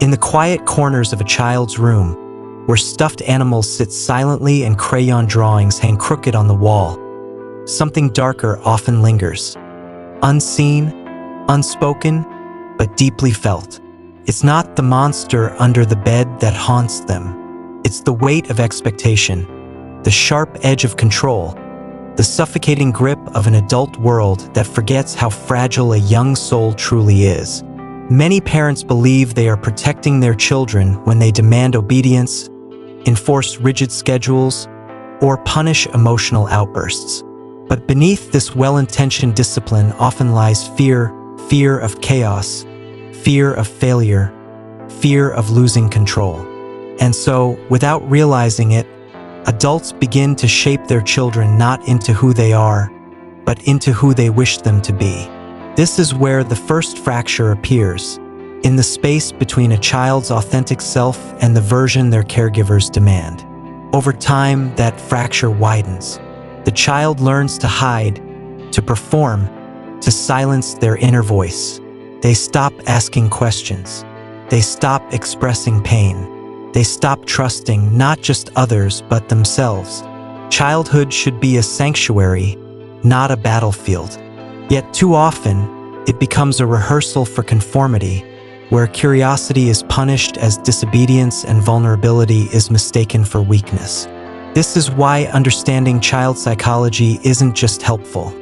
In the quiet corners of a child's room, where stuffed animals sit silently and crayon drawings hang crooked on the wall, something darker often lingers. Unseen, unspoken, but deeply felt. It's not the monster under the bed that haunts them. It's the weight of expectation, the sharp edge of control, the suffocating grip of an adult world that forgets how fragile a young soul truly is. Many parents believe they are protecting their children when they demand obedience, enforce rigid schedules, or punish emotional outbursts. But beneath this well-intentioned discipline often lies fear of chaos, fear of failure, fear of losing control. And so, without realizing it, adults begin to shape their children not into who they are, but into who they wish them to be. This is where the first fracture appears, in the space between a child's authentic self and the version their caregivers demand. Over time, that fracture widens. The child learns to hide, to perform, to silence their inner voice. They stop asking questions. They stop expressing pain. They stop trusting not just others, but themselves. Childhood should be a sanctuary, not a battlefield. Yet too often, it becomes a rehearsal for conformity, where curiosity is punished as disobedience and vulnerability is mistaken for weakness. This is why understanding child psychology isn't just helpful,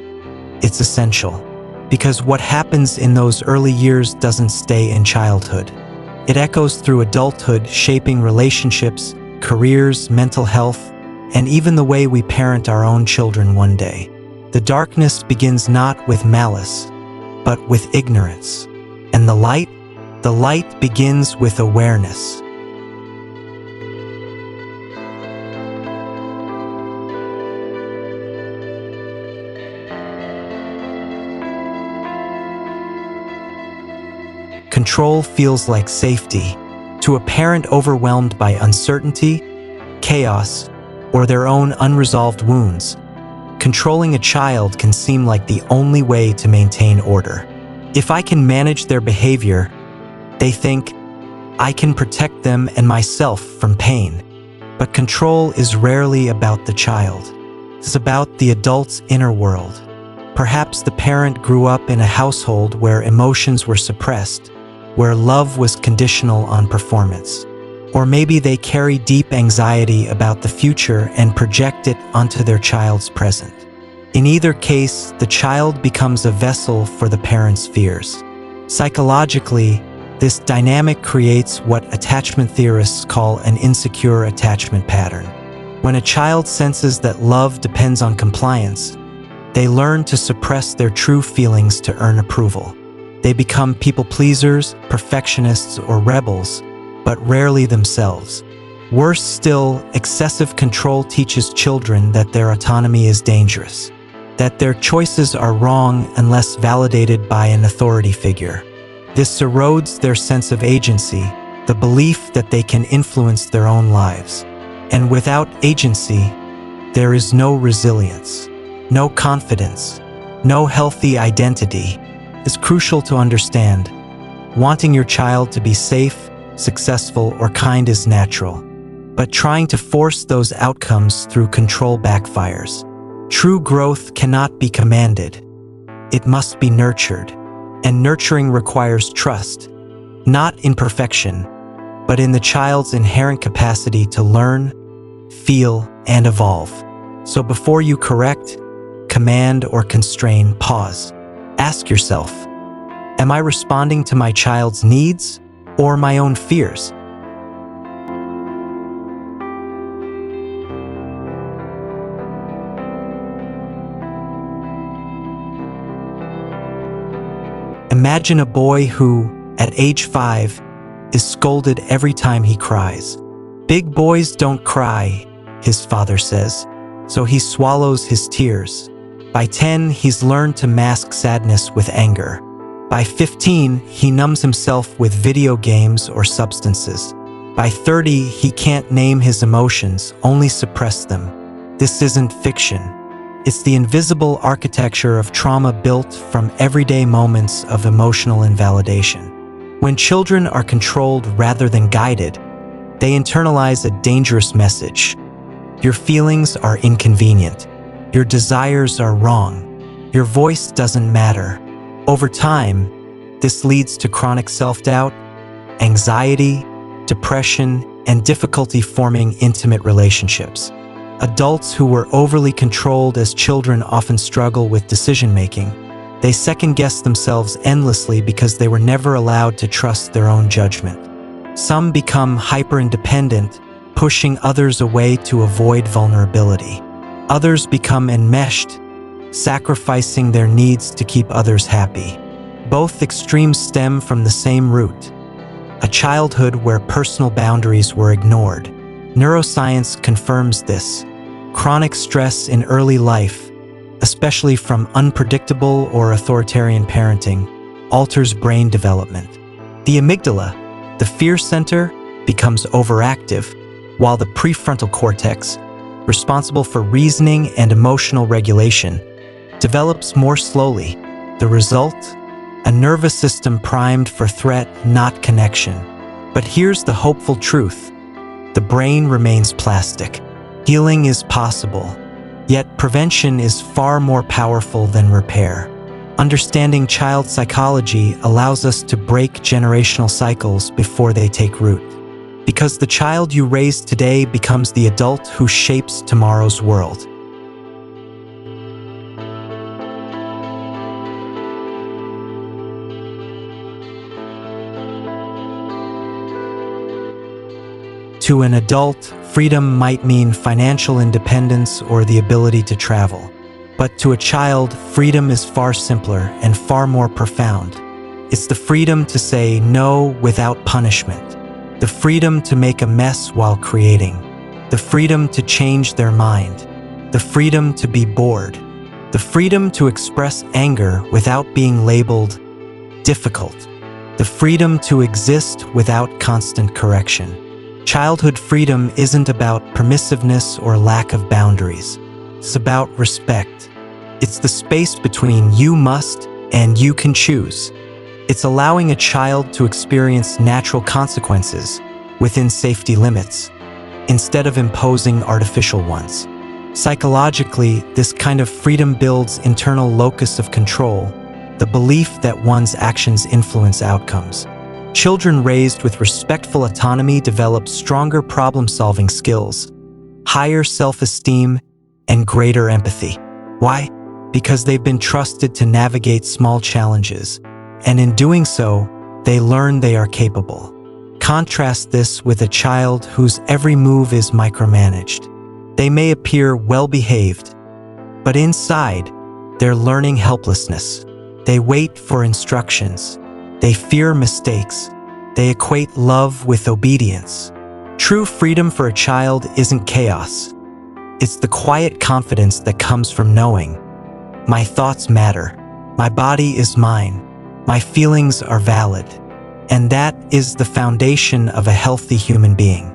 it's essential. Because what happens in those early years doesn't stay in childhood. It echoes through adulthood, shaping relationships, careers, mental health, and even the way we parent our own children one day. The darkness begins not with malice, but with ignorance. And the light begins with awareness. Control feels like safety. To a parent overwhelmed by uncertainty, chaos, or their own unresolved wounds, controlling a child can seem like the only way to maintain order. If I can manage their behavior, they think, I can protect them and myself from pain. But control is rarely about the child. It's about the adult's inner world. Perhaps the parent grew up in a household where emotions were suppressed, where love was conditional on performance. Or maybe they carry deep anxiety about the future and project it onto their child's present. In either case, the child becomes a vessel for the parent's fears. Psychologically, this dynamic creates what attachment theorists call an insecure attachment pattern. When a child senses that love depends on compliance, they learn to suppress their true feelings to earn approval. They become people pleasers, perfectionists, or rebels, but rarely themselves. Worse still, excessive control teaches children that their autonomy is dangerous, that their choices are wrong unless validated by an authority figure. This erodes their sense of agency, the belief that they can influence their own lives. And without agency, there is no resilience, no confidence, no healthy identity. It's crucial to understand. Wanting your child to be safe, successful, or kind is natural, but trying to force those outcomes through control backfires. True growth cannot be commanded. It must be nurtured, and nurturing requires trust, not in perfection, but in the child's inherent capacity to learn, feel, and evolve. So before you correct, command, or constrain, pause. Ask yourself, am I responding to my child's needs or my own fears? Imagine a boy who, at age 5, is scolded every time he cries. Big boys don't cry, his father says, so he swallows his tears. By 10, he's learned to mask sadness with anger. By 15, he numbs himself with video games or substances. By 30, he can't name his emotions, only suppress them. This isn't fiction. It's the invisible architecture of trauma built from everyday moments of emotional invalidation. When children are controlled rather than guided, they internalize a dangerous message. Your feelings are inconvenient. Your desires are wrong. Your voice doesn't matter. Over time, this leads to chronic self-doubt, anxiety, depression, and difficulty forming intimate relationships. Adults who were overly controlled as children often struggle with decision-making. They second-guess themselves endlessly because they were never allowed to trust their own judgment. Some become hyper-independent, pushing others away to avoid vulnerability. Others become enmeshed, sacrificing their needs to keep others happy. Both extremes stem from the same root: a childhood where personal boundaries were ignored. Neuroscience confirms this. Chronic stress in early life, especially from unpredictable or authoritarian parenting, alters brain development. The amygdala, the fear center, becomes overactive, while the prefrontal cortex, responsible for reasoning and emotional regulation, develops more slowly. The result? A nervous system primed for threat, not connection. But here's the hopeful truth. The brain remains plastic. Healing is possible, yet prevention is far more powerful than repair. Understanding child psychology allows us to break generational cycles before they take root. Because the child you raise today becomes the adult who shapes tomorrow's world. To an adult, freedom might mean financial independence or the ability to travel. But to a child, freedom is far simpler and far more profound. It's the freedom to say no without punishment, the freedom to make a mess while creating, the freedom to change their mind, the freedom to be bored, the freedom to express anger without being labeled difficult, the freedom to exist without constant correction. Childhood freedom isn't about permissiveness or lack of boundaries. It's about respect. It's the space between you must and you can choose. It's allowing a child to experience natural consequences within safety limits, instead of imposing artificial ones. Psychologically, this kind of freedom builds internal locus of control, the belief that one's actions influence outcomes. Children raised with respectful autonomy develop stronger problem-solving skills, higher self-esteem, and greater empathy. Why? Because they've been trusted to navigate small challenges, and in doing so, they learn they are capable. Contrast this with a child whose every move is micromanaged. They may appear well-behaved, but inside, they're learning helplessness. They wait for instructions. They fear mistakes. They equate love with obedience. True freedom for a child isn't chaos. It's the quiet confidence that comes from knowing, my thoughts matter, my body is mine, my feelings are valid, and that is the foundation of a healthy human being.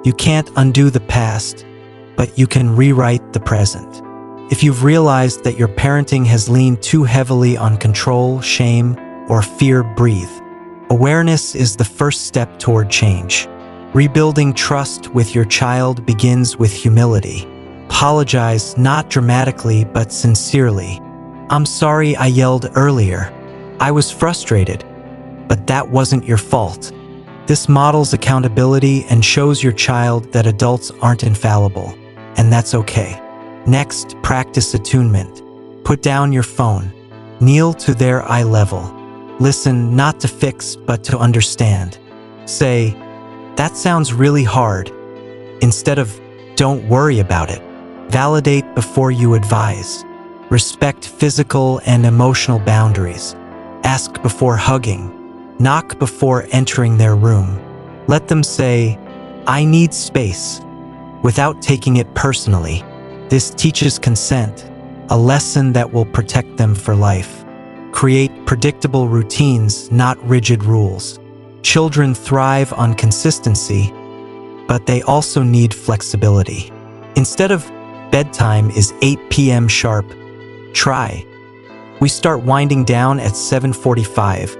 You can't undo the past, but you can rewrite the present. If you've realized that your parenting has leaned too heavily on control, shame, or fear, breathe. Awareness is the first step toward change. Rebuilding trust with your child begins with humility. Apologize not dramatically but sincerely. I'm sorry I yelled earlier. I was frustrated, but that wasn't your fault. This models accountability and shows your child that adults aren't infallible, and that's okay. Next, practice attunement. Put down your phone. Kneel to their eye level. Listen not to fix, but to understand. Say, "That sounds really hard," instead of, "Don't worry about it." Validate before you advise. Respect physical and emotional boundaries. Ask before hugging. Knock before entering their room. Let them say, "I need space," without taking it personally. This teaches consent, a lesson that will protect them for life. Create predictable routines, not rigid rules. Children thrive on consistency, but they also need flexibility. Instead of bedtime is 8 p.m. sharp, try. We start winding down at 7:45.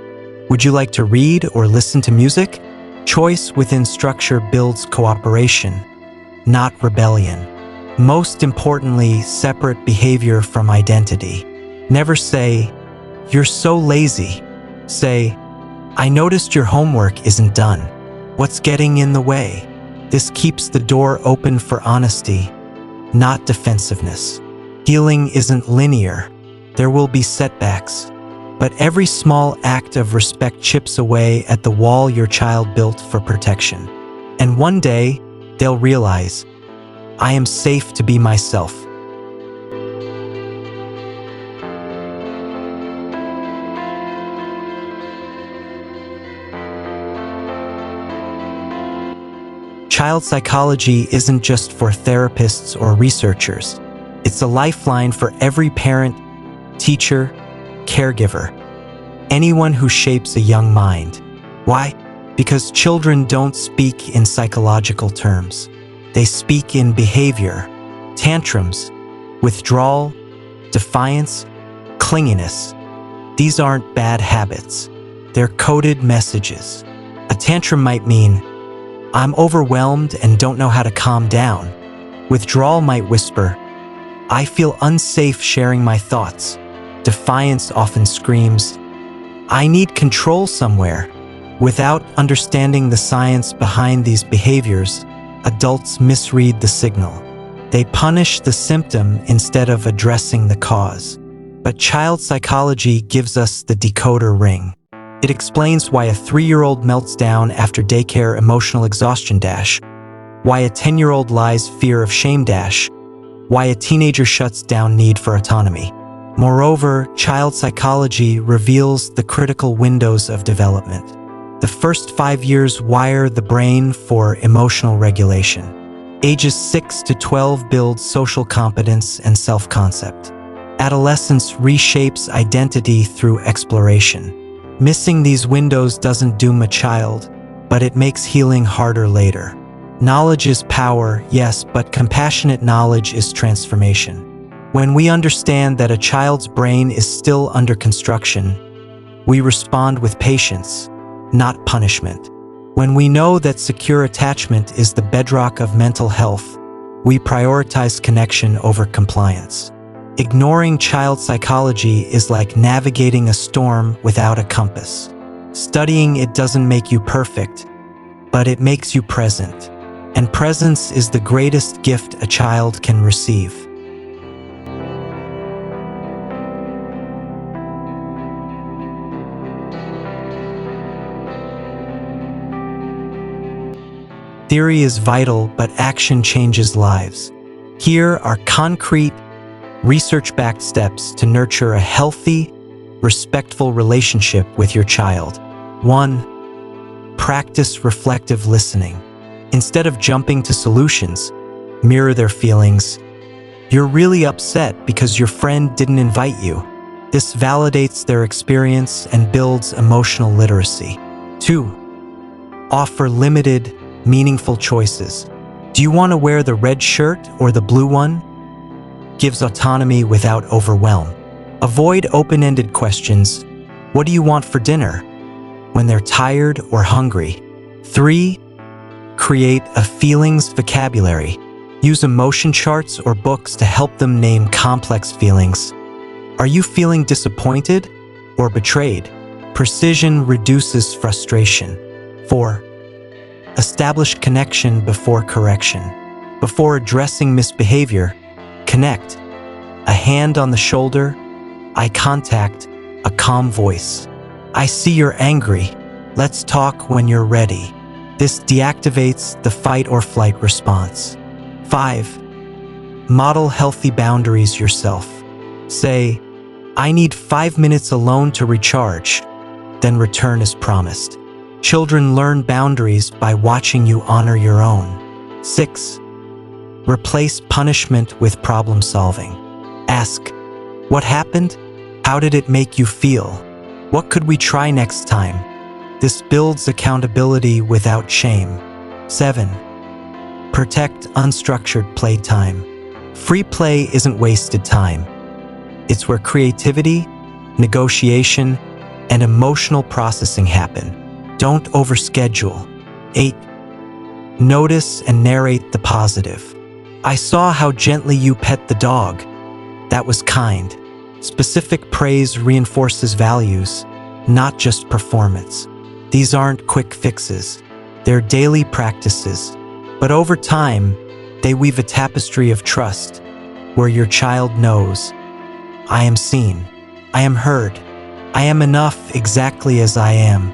Would you like to read or listen to music? Choice within structure builds cooperation, not rebellion. Most importantly, separate behavior from identity. Never say, "You're so lazy." Say, "I noticed your homework isn't done. What's getting in the way?" This keeps the door open for honesty, not defensiveness. Healing isn't linear. There will be setbacks, but every small act of respect chips away at the wall your child built for protection. And one day, they'll realize, I am safe to be myself. Child psychology isn't just for therapists or researchers. It's a lifeline for every parent, teacher, caregiver, anyone who shapes a young mind. Why? Because children don't speak in psychological terms. They speak in behavior, tantrums, withdrawal, defiance, clinginess. These aren't bad habits. They're coded messages. A tantrum might mean, I'm overwhelmed and don't know how to calm down. Withdrawal might whisper, I feel unsafe sharing my thoughts. Defiance often screams, I need control somewhere. Without understanding the science behind these behaviors, adults misread the signal. They punish the symptom instead of addressing the cause. But child psychology gives us the decoder ring. It explains why a 3-year-old melts down after daycare emotional exhaustion dash, why a 10-year-old lies fear of shame dash, why a teenager shuts down need for autonomy. Moreover, child psychology reveals the critical windows of development. The first 5 years wire the brain for emotional regulation. Ages 6 to 12 build social competence and self-concept. Adolescence reshapes identity through exploration. Missing these windows doesn't doom a child, but it makes healing harder later. Knowledge is power, yes, but compassionate knowledge is transformation. When we understand that a child's brain is still under construction, we respond with patience, not punishment. When we know that secure attachment is the bedrock of mental health, we prioritize connection over compliance. Ignoring child psychology is like navigating a storm without a compass. Studying it doesn't make you perfect, but it makes you present. And presence is the greatest gift a child can receive. Theory is vital, but action changes lives. Here are concrete, research-backed steps to nurture a healthy, respectful relationship with your child. 1. Practice reflective listening. Instead of jumping to solutions, mirror their feelings. You're really upset because your friend didn't invite you. This validates their experience and builds emotional literacy. 2. Offer limited, meaningful choices. Do you want to wear the red shirt or the blue one? Gives autonomy without overwhelm. Avoid open-ended questions. What do you want for dinner? When they're tired or hungry. 3. Create a feelings vocabulary. Use emotion charts or books to help them name complex feelings. Are you feeling disappointed or betrayed? Precision reduces frustration. 4. Establish connection before correction. Before addressing misbehavior, connect. A hand on the shoulder, eye contact, a calm voice. I see you're angry. Let's talk when you're ready. This deactivates the fight or flight response. 5. Model healthy boundaries yourself. Say, I need 5 minutes alone to recharge, then return as promised. Children learn boundaries by watching you honor your own. 6. Replace punishment with problem solving. Ask, what happened? How did it make you feel? What could we try next time? This builds accountability without shame. 7. protect unstructured playtime. Free play isn't wasted time. It's where creativity, negotiation, and emotional processing happen. Don't overschedule. 8. Notice and narrate the positive. I saw how gently you pet the dog. That was kind. Specific praise reinforces values, not just performance. These aren't quick fixes. They're daily practices. But over time, they weave a tapestry of trust, where your child knows, I am seen, I am heard, I am enough exactly as I am.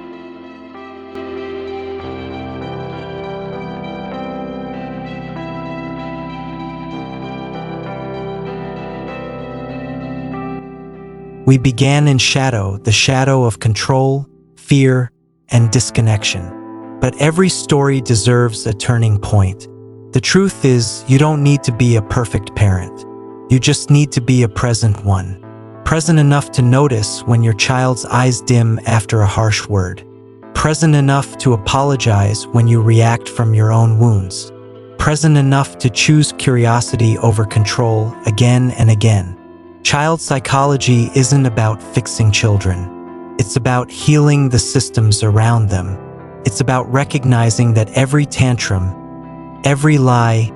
We began in shadow, the shadow of control, fear, and disconnection. But every story deserves a turning point. The truth is, you don't need to be a perfect parent. You just need to be a present one. Present enough to notice when your child's eyes dim after a harsh word. Present enough to apologize when you react from your own wounds. Present enough to choose curiosity over control again and again. Child psychology isn't about fixing children. It's about healing the systems around them. It's about recognizing that every tantrum, every lie,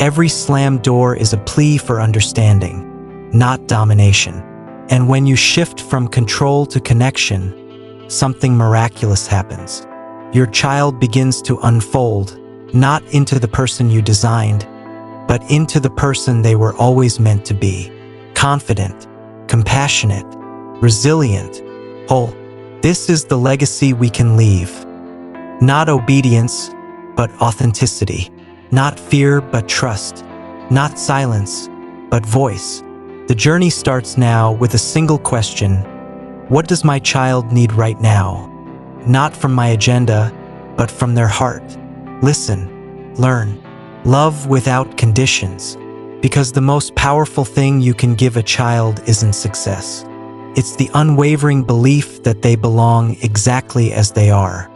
every slammed door is a plea for understanding, not domination. And when you shift from control to connection, something miraculous happens. Your child begins to unfold, not into the person you designed, but into the person they were always meant to be. Confident, compassionate, resilient, whole. This is the legacy we can leave. Not obedience, but authenticity. Not fear, but trust. Not silence, but voice. The journey starts now with a single question. What does my child need right now? Not from my agenda, but from their heart. Listen, learn, love without conditions. Because the most powerful thing you can give a child isn't success. It's the unwavering belief that they belong exactly as they are.